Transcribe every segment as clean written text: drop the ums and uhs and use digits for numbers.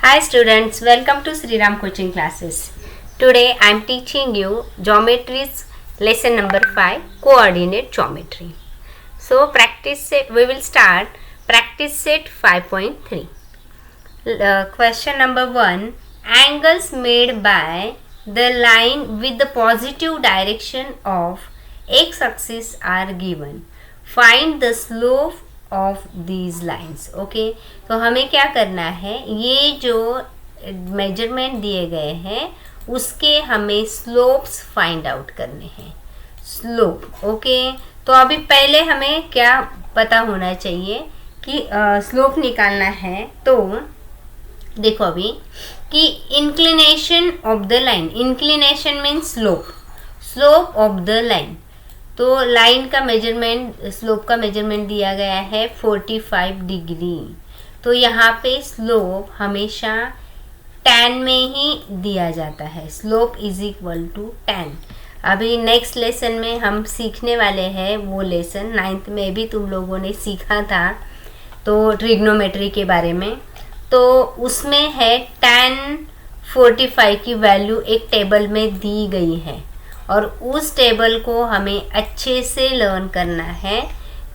Hi students, welcome to Sri Ram coaching classes. Today I am teaching you geometry's lesson number 5, coordinate geometry. So we will start practice set 5.3. Question number 1, angles made by the line with the positive direction of x axis are given. Find the slope of these lines. Okay, तो हमें क्या करना है, ये जो measurement दिए गए हैं उसके हमें स्लोप्स फाइंड आउट करने हैं. स्लोप. ओके, तो अभी पहले हमें क्या पता होना चाहिए कि स्लोप निकालना है. तो देखो अभी कि inclination of the line, inclination means slope, slope of the line. तो लाइन का मेजरमेंट, स्लोप का मेजरमेंट दिया गया है 45 डिग्री. तो यहाँ पे स्लोप हमेशा tan में ही दिया जाता है. Slope is equal to tan. अभी नेक्स्ट लेसन में हम सीखने वाले हैं वो लेसन 9th में भी तुम लोगों ने सीखा था, तो ट्रिग्नोमेट्री के बारे में. तो उसमें है tan 45 की वैल्यू एक टेबल में दी गई है और उस टेबल को हमें अच्छे से लर्न करना है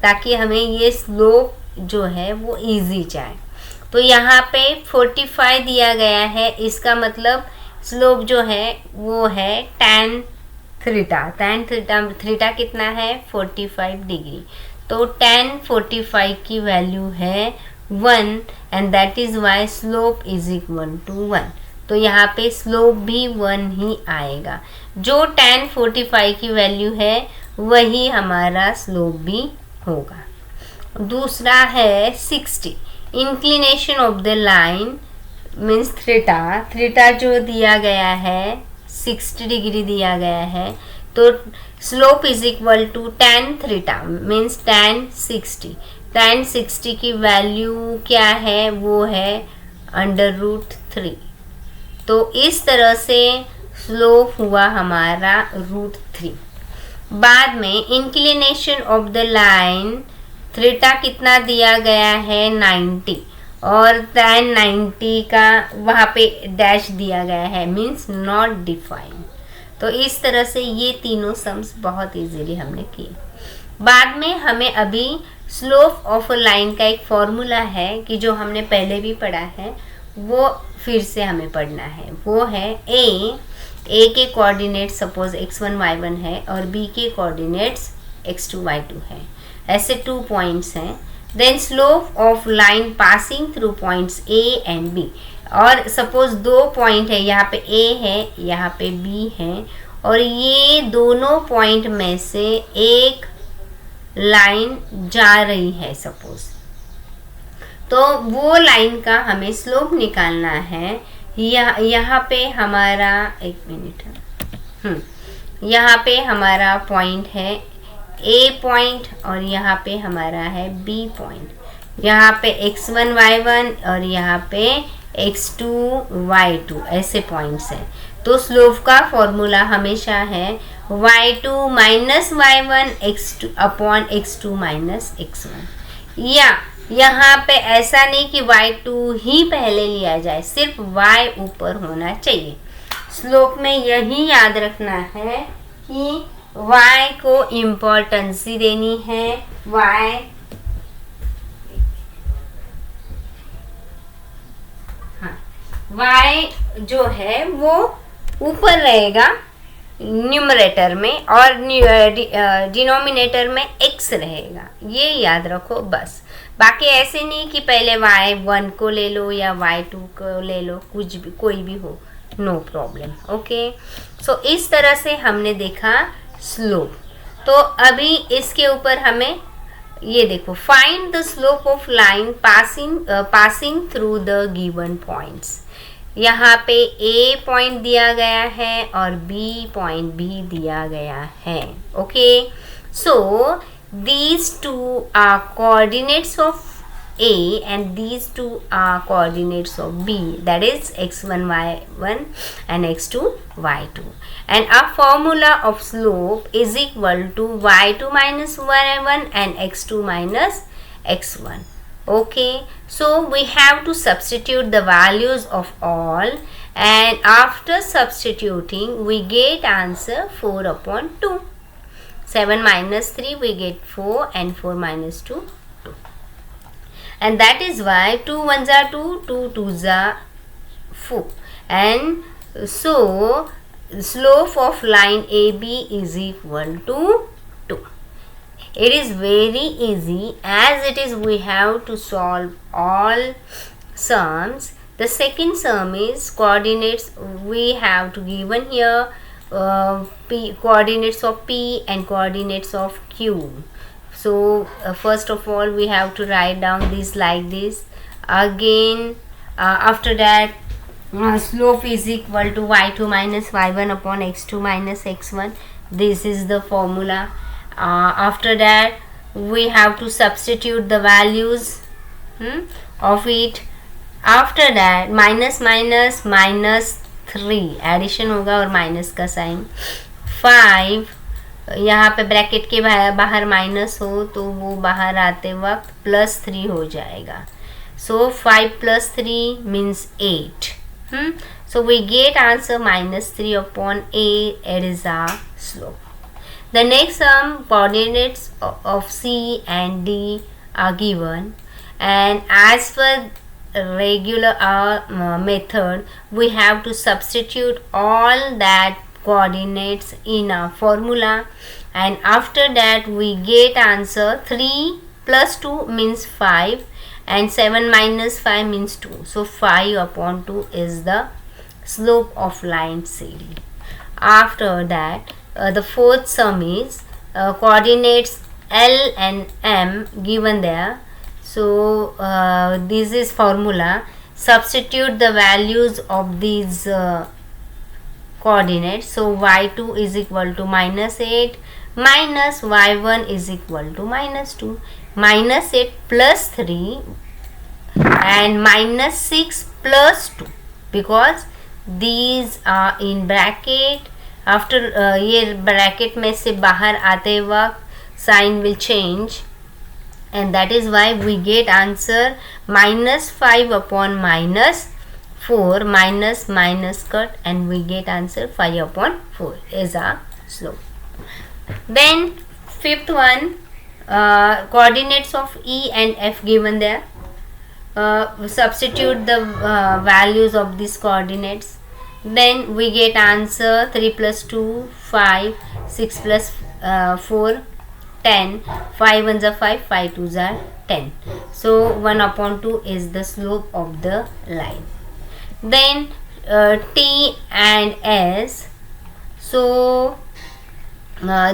ताकि हमें ये स्लोप जो है वो इजी जाए. तो यहाँ पे 45 दिया गया है, इसका मतलब स्लोप जो है वो है tan थीटा. tan थीटा कितना है 45 डिग्री. तो tan 45 की वैल्यू है 1 and that is why slope is equal to 1. तो यहाँ पे स्लोप भी 1 ही आएगा. जो tan 45 की वैल्यू है वही हमारा स्लोप भी होगा. दूसरा है 60. Inclination of the line means theta. Theta जो दिया गया है 60 डिग्री दिया गया है. तो slope is equal to tan theta means tan 60. tan 60 की वैल्यू क्या है, वो है √3. तो इस तरह से स्लोप हुआ हमारा √3. बाद में inclination of the line, theta कितना दिया गया है 90 और tan 90 का वहाँ पे डैश दिया गया है मीन्स नॉट डिफाइंड. तो इस तरह से ये तीनों सम्स बहुत इजीली हमने किए. बाद में हमें अभी स्लोप ऑफ अ लाइन का एक फॉर्मूला है कि जो हमने पहले भी पढ़ा है वो फिर से हमें पढ़ना है. वो है ए के कोऑर्डिनेट सपोज x1 y1 है और b के कोऑर्डिनेट्स x2 y2 है. ऐसे 2 पॉइंट्स हैं. Then slope of line passing through points a and b. और सपोज 2 पॉइंट है, यहाँ पे a है, यहाँ पे b है और ये दोनों पॉइंट में से एक लाइन जा रही है सपोज. तो वो लाइन का हमें स्लोप निकालना है. यहाँ पे हमारा एक मिनट, यहाँ पे हमारा पॉइंट है A पॉइंट और यहाँ पे हमारा है B पॉइंट. यहाँ पे x1 y1 और यहाँ पे x2 y2 ऐसे पॉइंट्स हैं. तो स्लोप का फॉर्मूला हमेशा है y2 minus y1 x2 upon x2 minus x1. या यहाँ पे ऐसा नहीं कि y2 ही पहले लिया जाए, सिर्फ y ऊपर होना चाहिए. स्लोप में यही याद रखना है कि y को इम्पोर्टेंसी देनी है. y जो है वो ऊपर रहेगा न्यूमरेटर में और डिनोमिनेटर में x रहेगा. ये याद रखो बस. बाकी ऐसे नहीं कि पहले y1 को ले लो या y2 को ले लो, कुछ भी कोई भी हो, नो प्रॉब्लम. ओके, सो इस तरह से हमने देखा स्लोप. तो अभी इसके ऊपर हमें ये देखो, find the slope of line passing through the given points. यहाँ पे A पॉइंट दिया गया है और B पॉइंट भी दिया गया है. Okay, so these two are coordinates of A and these two are coordinates of B, that is x1 y1 and x2 y2. And our formula of slope is equal to y2 minus y1 and x2 minus x1. Okay, so we have to substitute the values of all, and after substituting we get answer 4 upon 2. 7 minus 3 we get 4, and 4 minus 2, 2. And that is why 2 ones are 2, 2 twos are 4. And so slope of line AB is equal to 2. It is very easy, as it is we have to solve all sums. The second sum is coordinates. We have to given here P, coordinates of P and coordinates of Q. So first of all we have to write down this like this. Again after that slope is equal to y2 minus y1 upon x2 minus x1. This is the formula. After that we have to substitute the values of it. After that minus minus minus 3 addition होगा और minus का sign. 5 यहाँ पे bracket के बाहर minus हो तो वो बाहर आते वक्त +3 हो जाएगा. सो 5 + 3 means 8. So we get answer -3 upon 8. It is our slope. The next sum, coordinates of C and D are given, and as per regular method we have to substitute all that coordinates in a formula, and after that we get answer 3 plus 2 means 5, and 7 minus 5 means 2. So 5 upon 2 is the slope of line CD. After that the fourth sum is coordinates L and M given there. So this is formula. Substitute the values of these coordinates. So y2 is equal to -8 minus y1 is equal to -2. -8 plus 3 and -6 plus 2, because these are in bracket. After ये bracket में से बाहर आते वक्त sign will change, and that is why we get answer -5 upon -4. Minus minus cut and we get answer 5 upon 4 is our slope. Then fifth one, coordinates of E and F given there. Substitute the values of these coordinates. Then we get answer 3 plus 2 5, 6 plus 4 10, 5 ones are 5, 5 twos are 10. So 1 upon 2 is the slope of the line. Then T and S. So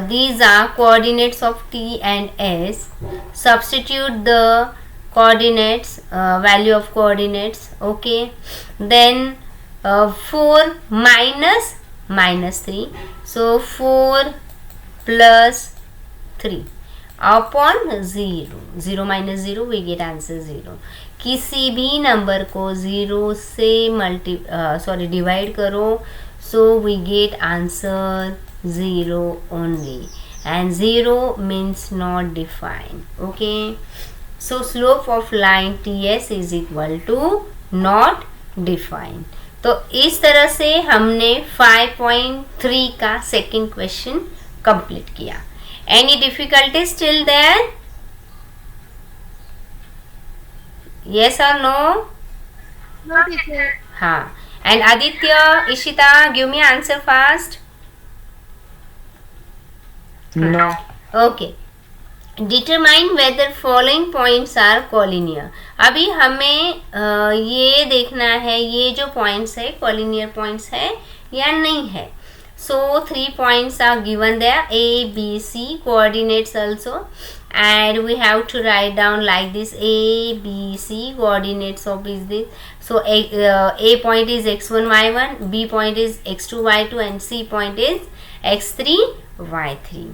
these are coordinates of T and S. Substitute the coordinates, value of coordinates. Okay, then 4 minus -3. So 4 plus 3 upon 0. 0 minus 0 we get answer 0. किसी भी number को 0 से divide करो, so we get answer 0 only, and 0 means not defined. Okay, so slope of line TS is equal to not defined. तो इस तरह से हमने 5.3 का सेकंड क्वेश्चन कंप्लीट किया. Any difficulty still there? Yes और नो? हाँ. And Aditya, Ishita, give me answer fast. No. Okay. Determine whether following points are collinear. अभी हमें ये देखना है ये जो पॉइंट्स है कॉलिनियर पॉइंट्स है या नहीं है. So 3 points are given there, A, B, C, coordinates also, and we have to write down like this: A, B, C, coordinates of is this. So A point is x1 y1, B point is x2 y2, and C point is x3 y3.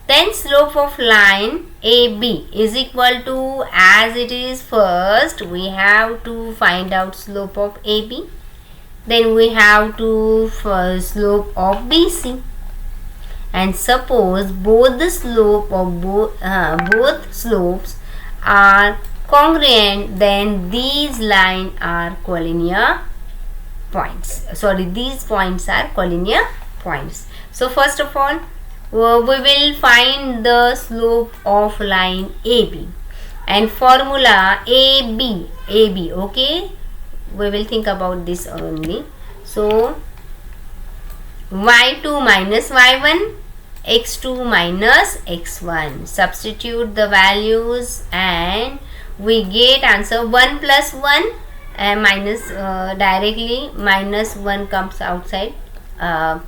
Then slope of line AB is equal to, as it is, first we have to find out slope of AB, then we have to slope of BC, and suppose both the slope of both slopes are congruent, then these lines are collinear points. Sorry, these points are collinear points. So first of all, we will find the slope of line AB, and formula AB, okay, we will think about this only. So y2 minus y1, x2 minus x1, substitute the values and we get answer 1 plus 1 and minus, directly minus 1 comes outside,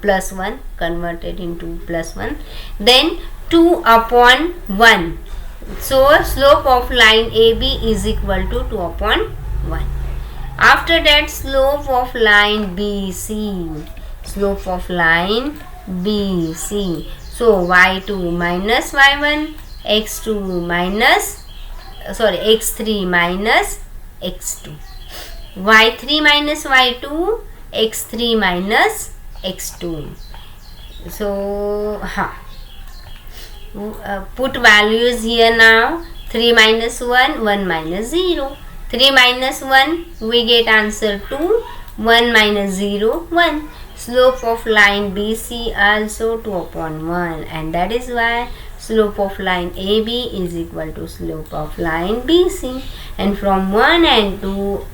plus 1 converted into plus 1, then 2 upon 1. So slope of line AB is equal to 2 upon 1. After that, slope of line BC, slope of line BC. So y2 minus y1, x2 minus, x3 minus x2, y3 minus y2, x3 minus x2. So put values here now. 3 minus 1, 1 minus 0. 3 minus 1, we get answer 2. 1 minus 0, 1. Slope of line BC also 2 upon 1, and that is why slope of line AB is equal to slope of line BC. And from 1 and 2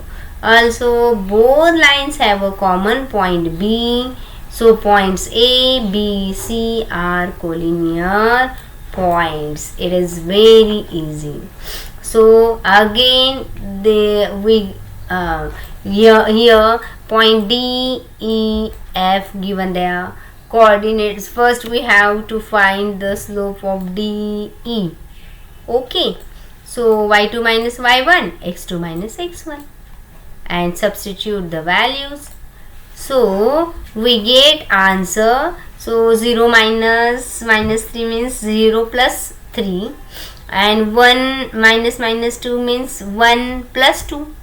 also both lines have a common point B. So points A, B, C are collinear points. It is very easy. So again here point D, E, F given their coordinates. First we have to find the slope of D, E. Okay. So y2 minus y1, x2 minus x1, and substitute the values. So we get answer. So 0 minus 3 means 0 plus 3, and 1 minus 2 means 1 plus 2.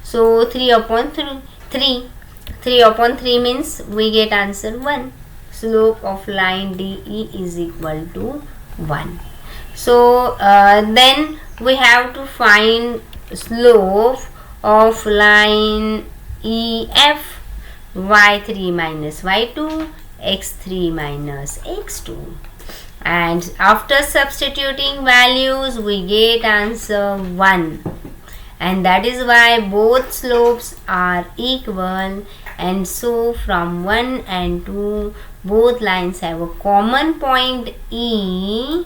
So 3 upon 3 upon 3 means we get answer 1. Slope of line DE is equal to 1. So then we have to find slope of line EF, y3 minus y2, x3 minus x2, and after substituting values we get answer 1, and that is why both slopes are equal. And so from 1 and 2 both lines have a common point E.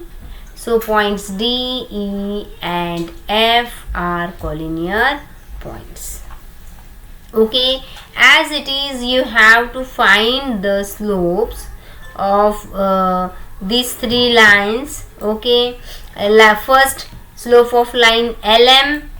So points D, E and F are collinear points. Okay, as it is, you have to find the slopes of these three lines. Okay, first slope of line LM,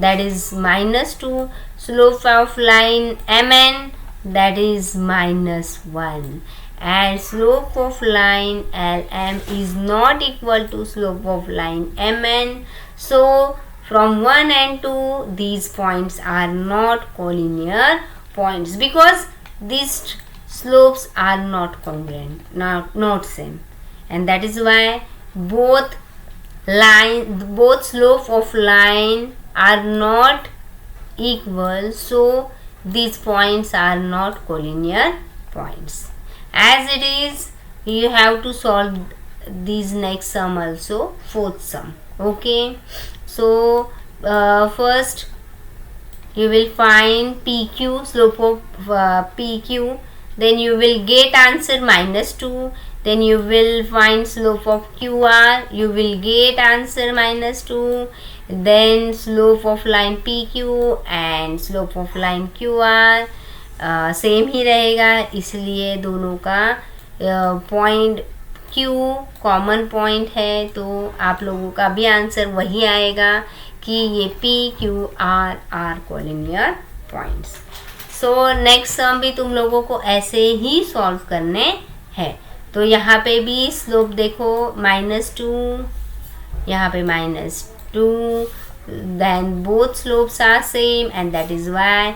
that is minus 2. Slope of line MN, that is minus 1. And slope of line LM is not equal to slope of line MN. So from 1 and 2 these points are not collinear points because these slopes are not congruent, not same, and that is why both slope of line are not equal. So these points are not collinear points. As it is, you have to solve these next sum also, fourth sum. Okay, so first you will find PQ, slope of PQ, then you will get answer minus 2. Then you will find slope of QR, you will get answer minus 2. Then slope of line PQ and slope of line QR same ही रहेगा, इसलिए दोनों का point Q common point है, तो आप लोगों का भी आंसर वही आएगा कि ये PQR are collinear points. So next sum भी तुम लोगों को ऐसे ही सॉल्व करने हैं. तो यहाँ पे भी स्लोप देखो -2, यहाँ पे -2, then both slopes are same and that is why.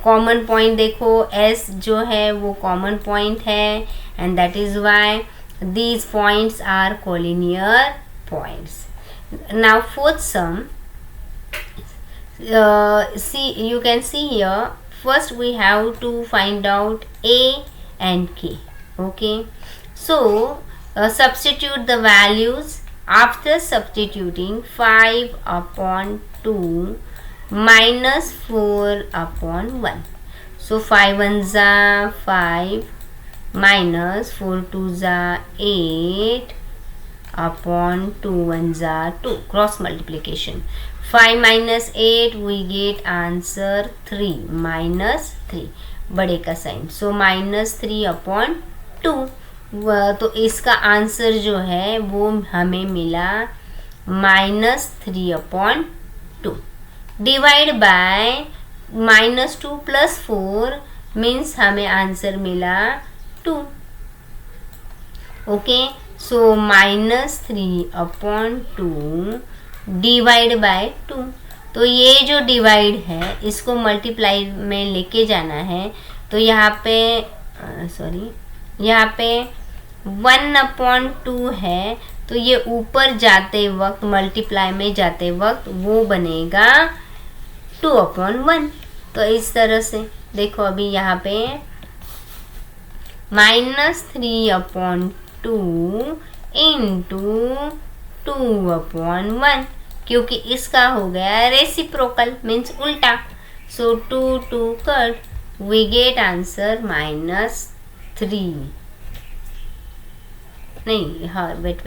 Common point देखो S जो है वो कॉमन पॉइंट है and that is why these points are collinear points. Now fourth sum, See, you can see here, first we have to find out a and k. Okay, so substitute the values. After substituting 5 upon 2 minus 4 upon 1, so 5 1s are 5 minus 4 2s are 8 upon 2 1s are 2, cross multiplication. 5 minus 8 we get answer 3 minus 3, बड़े का sign, so minus 3 upon 2। तो इसका answer जो है वो हमें मिला -3 upon 2 divide by -2 + 4 means हमें आंसर मिला 2। Okay, so -3 upon 2 divide by 2। तो ये जो डिवाइड है इसको मल्टीप्लाई में लेके जाना है, तो यहाँ पे यहाँ पे 1/2 है, तो ये ऊपर जाते वक्त मल्टीप्लाई में जाते वक्त वो बनेगा 2/1। तो इस तरह से देखो, अभी यहाँ पे -3/2 इंटू 2/1, क्योंकि इसका हो गया रेसिप्रोकल मीन्स उल्टा, सो 2 कट, वी गेट आंसर -3। नहीं, हाँ, वेट,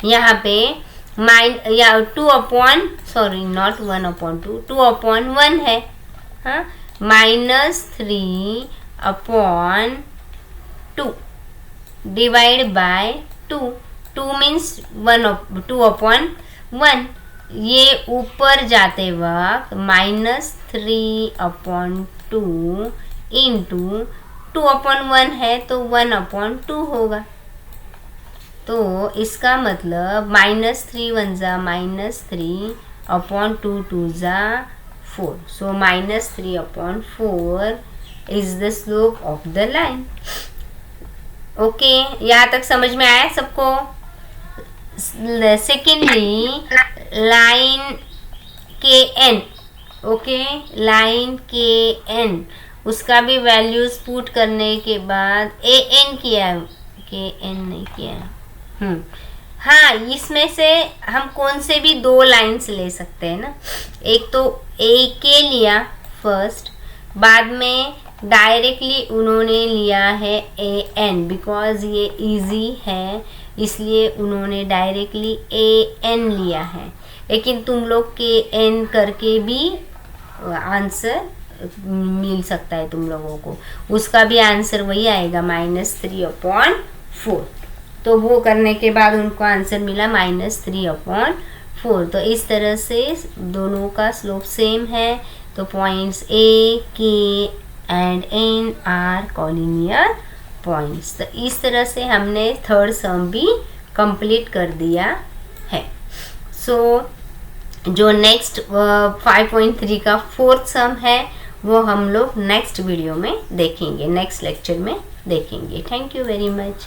यहाँ पे 2/1 है, हाँ, -3/2 डिवाइड बाय 2 मीन्स 2/1। ये ऊपर जाते वक्त -3/2 इंटू 2/1 है तो 1/2 होगा। तो इसका मतलब -3 1s -3 upon 2 2s 4, so -3/4 is the slope of the line. Okay, यहाँ तक समझ में आया सबको? सेकेंडली, लाइन के एन, ओके, लाइन के एन, उसका भी वैल्यूज पुट करने के बाद an किया, के एन नहीं किया। हाँ, इसमें से हम कौन से भी 2 लाइन्स ले सकते हैं ना। एक तो ए के लिया फर्स्ट, बाद में डायरेक्टली उन्होंने लिया है ए एन, बिकॉज ये इजी है इसलिए उन्होंने डायरेक्टली ए एन लिया है। लेकिन तुम लोग के एन करके भी आंसर मिल सकता है तुम लोगों को, उसका भी आंसर वही आएगा -3/4। तो वो करने के बाद उनको आंसर मिला -3/4। तो इस तरह से दोनों का स्लोप सेम है। तो points A, K and N are collinear points. तो इस तरह से हमने थर्ड सम भी कंप्लीट कर दिया है। सो जो नेक्स्ट 5.3 का फोर्थ सम है वो हम लोग नेक्स्ट वीडियो में देखेंगे, नेक्स्ट लेक्चर में देखेंगे। Thank you very much.